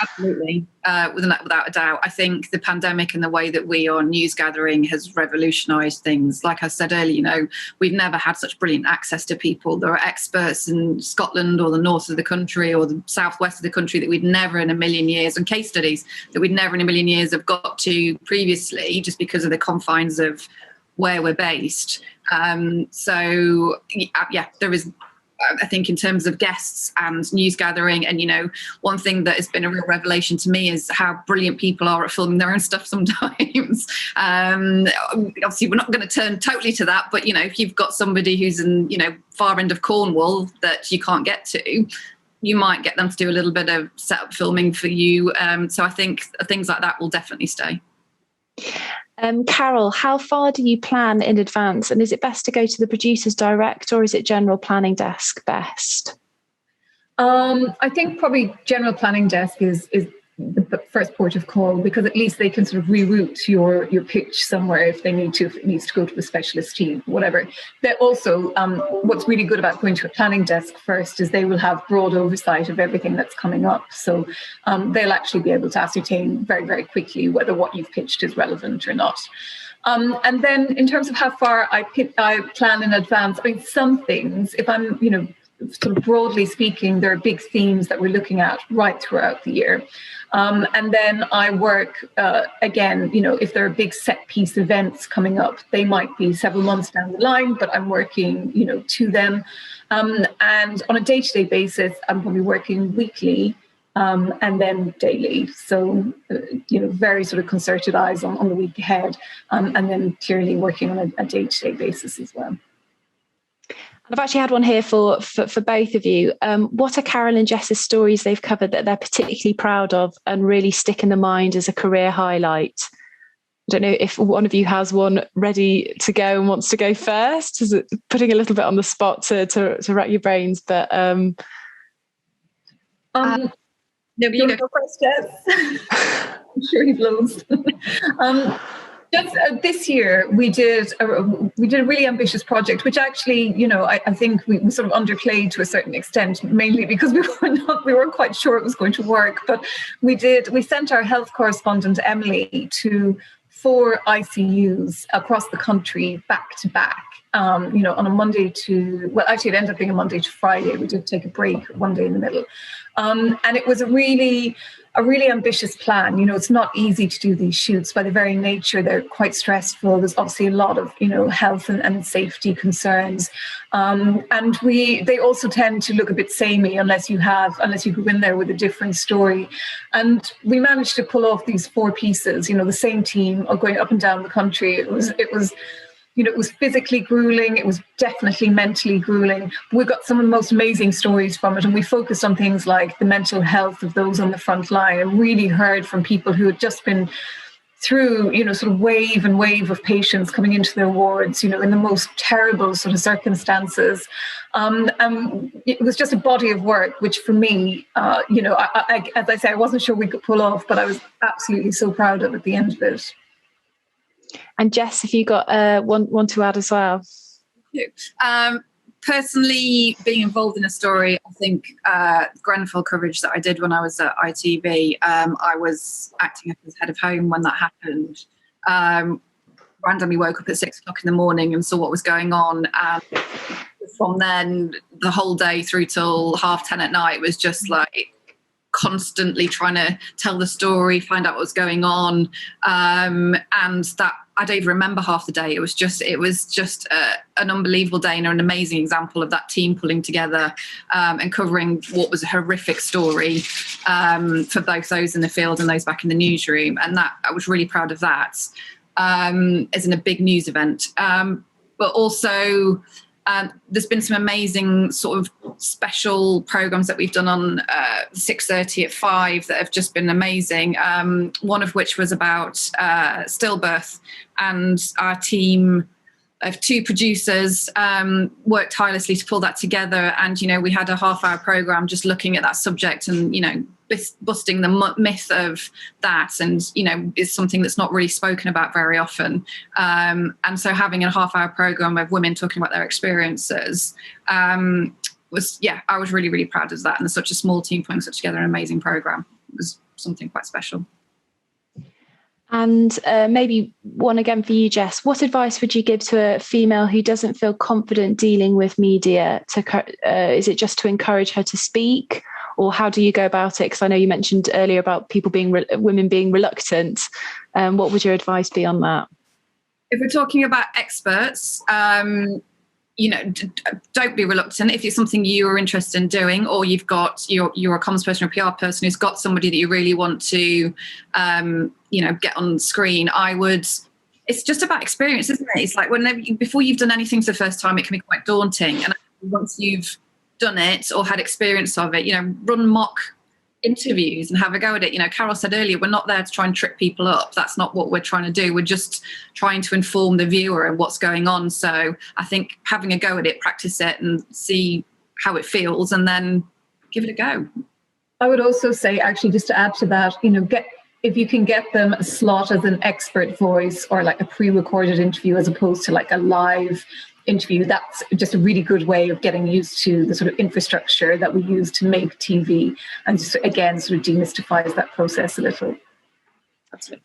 Absolutely, without a doubt. I think the pandemic and the way that we are news gathering has revolutionised things. Like I said earlier, we've never had such brilliant access to people. There are experts in Scotland or the north of the country or the southwest of the country that we'd never in a million years, and case studies that we'd never in a million years have got to previously, just because of the confines of where we're based. So there is, I think, in terms of guests and news gathering, and one thing that has been a real revelation to me is how brilliant people are at filming their own stuff sometimes. Obviously we're not going to turn totally to that, but if you've got somebody who's in far end of Cornwall that you can't get to, you might get them to do a little bit of setup filming for you. So I think things like that will definitely stay. Carol, how far do you plan in advance? And is it best to go to the producers direct, or is it general planning desk best? I think probably general planning desk is the first port of call, because at least they can sort of reroute your pitch somewhere if they need to, if it needs to go to a specialist team, whatever. They also, what's really good about going to a planning desk first is they will have broad oversight of everything that's coming up. So they'll actually be able to ascertain very, very quickly whether what you've pitched is relevant or not. And then in terms of how far I plan in advance, I mean, some things, if I'm, sort of broadly speaking, there are big themes that we're looking at right throughout the year. And then I work, again, if there are big set piece events coming up, they might be several months down the line, but I'm working, to them. And on a day-to-day basis, I'm probably working weekly and then daily. So, very sort of concerted eyes on the week ahead, and then clearly working on a day-to-day basis as well. I've actually had one here for both of you. What are Carol and Jess's stories they've covered that they're particularly proud of and really stick in the mind as a career highlight? I don't know if one of you has one ready to go and wants to go first. Is it putting a little bit on the spot to rack your brains? But no, you go first, Jess. I'm sure you've loads. Just this year, we did a really ambitious project, which actually, I think we sort of underplayed to a certain extent, mainly because we weren't quite sure it was going to work. But we sent our health correspondent Emily to 4 ICUs across the country back to back. On a Monday actually it ended up being a Monday to Friday. We did take a break one day in the middle, and it was a really ambitious plan. It's not easy to do these shoots by the very nature. They're quite stressful. There's obviously a lot of, health and safety concerns. And they also tend to look a bit samey unless you go in there with a different story. And we managed to pull off these 4 pieces, the same team going up and down the country. It was physically grueling. It was definitely mentally grueling. We got some of the most amazing stories from it. And we focused on things like the mental health of those on the front line, and really heard from people who had just been through, sort of wave and wave of patients coming into their wards, in the most terrible sort of circumstances. And it was just a body of work, which for me, as I say, I wasn't sure we could pull off, but I was absolutely so proud of at the end of it. And Jess, if you got one to add as well. Personally, being involved in a story, I think Grenfell coverage that I did when I was at ITV, I was acting as head of home when that happened. Randomly woke up at 6 o'clock in the morning and saw what was going on. And from then, the whole day through till 10:30 at night was just like constantly trying to tell the story, find out what was going on, and that I don't even remember half the day. It was just an unbelievable day and an amazing example of that team pulling together and covering what was a horrific story for both those in the field and those back in the newsroom. And that I was really proud of that as in a big news event. But also there's been some amazing sort of special programs that we've done on 6:30 at 5 that have just been amazing. One of which was about stillbirth, and our team of 2 producers worked tirelessly to pull that together. And, we had a half-hour program just looking at that subject and, busting the myth of that. And, is something that's not really spoken about very often. And so having a half-hour program of women talking about their experiences I was really, really proud of that. And such a small team putting such together an amazing program. It was something quite special. And maybe one again for you, Jess. What advice would you give to a female who doesn't feel confident dealing with media? Is it just to encourage her to speak, or how do you go about it? Because I know you mentioned earlier about women being reluctant. What would your advice be on that? If we're talking about experts, don't be reluctant. If it's something you're interested in doing, or you're a comms person or a PR person who's got somebody that you really want to, get on screen, it's just about experience, isn't it? It's like before you've done anything for the first time, it can be quite daunting. And once you've done it or had experience of it, run mock interviews and have a go at it. Carol said earlier, we're not there to try and trick people up. That's not what we're trying to do. We're just trying to inform the viewer and what's going on. So I think having a go at it, practice it and see how it feels, and then give it a go. I would also say, actually, just to add to that, if you can get them a slot as an expert voice or like a pre-recorded interview as opposed to like a live interview, that's just a really good way of getting used to the sort of infrastructure that we use to make TV, and just, again, sort of demystifies that process a little.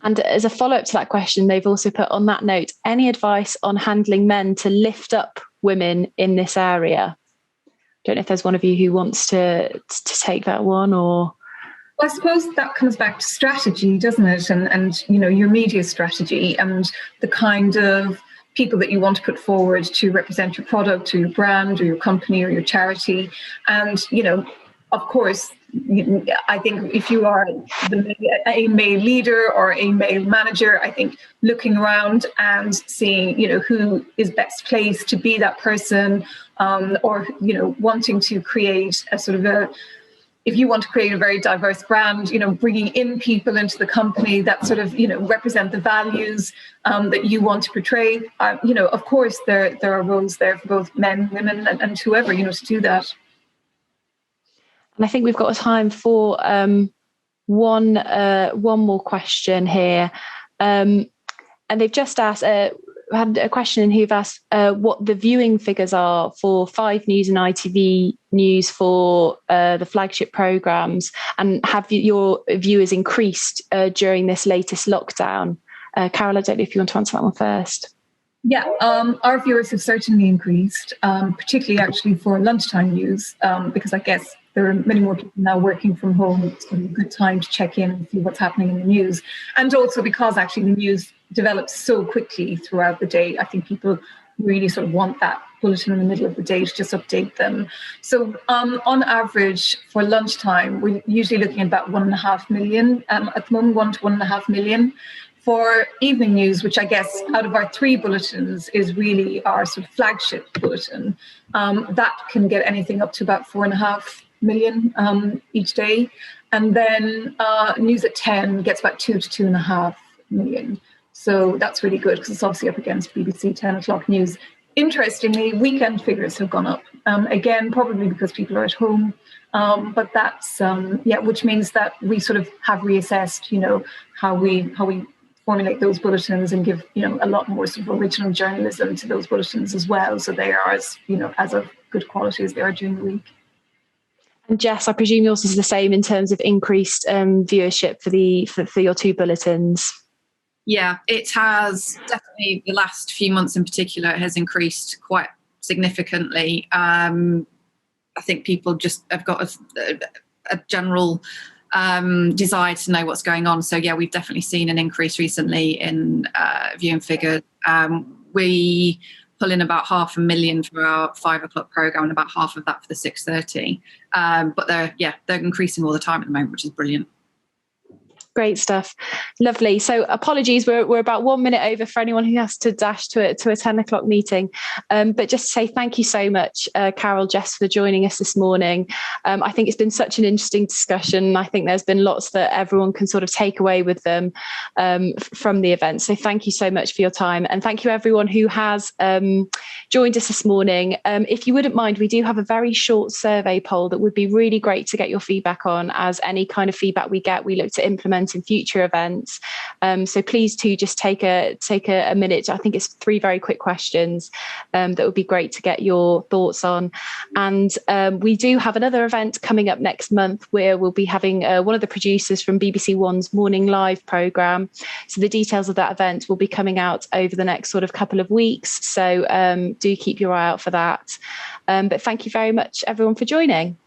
And as a follow-up to that question, they've also put on that note, any advice on handling men to lift up women in this area? Don't know if there's one of you who wants to take that one, or... Well, I suppose that comes back to strategy, doesn't it? And your media strategy and the kind of people that you want to put forward to represent your product or your brand or your company or your charity. And, of course, I think if you are a male leader or a male manager, I think looking around and seeing, who is best placed to be that person, or, wanting to create a sort of if you want to create a very diverse brand, bringing in people into the company that sort of, represent the values that you want to portray. Of course, there are roles there for both men, women, and whoever, to do that. And I think we've got time for one more question here. And they've just asked, had a question who've asked what the viewing figures are for 5 News and ITV News for the flagship programmes, and have your viewers increased during this latest lockdown? Carol, I don't know if you want to answer that one first. Yeah, our viewers have certainly increased, particularly actually for lunchtime news, because I guess there are many more people now working from home. It's a good time to check in and see what's happening in the news. And also because actually the news develops so quickly throughout the day, I think people really sort of want that bulletin in the middle of the day to just update them. So on average for lunchtime, we're usually looking at about 1.5 million at the moment, 1 to 1.5 million. For evening news, which I guess out of our 3 bulletins is really our sort of flagship bulletin, that can get anything up to about 4.5 million each day. And then News at 10 gets about 2 to 2.5 million. So that's really good because it's obviously up against BBC 10 o'clock news. Interestingly, weekend figures have gone up. Again, probably because people are at home. But that's, which means that we sort of have reassessed, how we formulate those bulletins and give, a lot more sort of original journalism to those bulletins as well. So they are as of good quality as they are during the week. And Jess, I presume yours is the same in terms of increased viewership for your 2 bulletins. Yeah, it has definitely, the last few months in particular, it has increased quite significantly. I think people just have got a general desire to know what's going on. So yeah, we've definitely seen an increase recently in viewing figures. We pull in about 500,000 for our 5 o'clock programme and about half of that for the 6:30. But they're increasing all the time at the moment, which is brilliant. Great stuff. Lovely. So apologies, we're about 1 minute over for anyone who has to dash to a 10 o'clock meeting. But just to say thank you so much, Carol, Jess, for joining us this morning. I think it's been such an interesting discussion. I think there's been lots that everyone can sort of take away with them from the event. So thank you so much for your time. And thank you everyone who has joined us this morning. If you wouldn't mind, we do have a very short survey poll that would be really great to get your feedback on, as any kind of feedback we get, we look to implement in future events. So please do just take a minute. I think it's 3 very quick questions that would be great to get your thoughts on. And we do have another event coming up next month where we'll be having one of the producers from BBC One's Morning Live programme. So the details of that event will be coming out over the next sort of couple of weeks. So do keep your eye out for that. But thank you very much, everyone, for joining.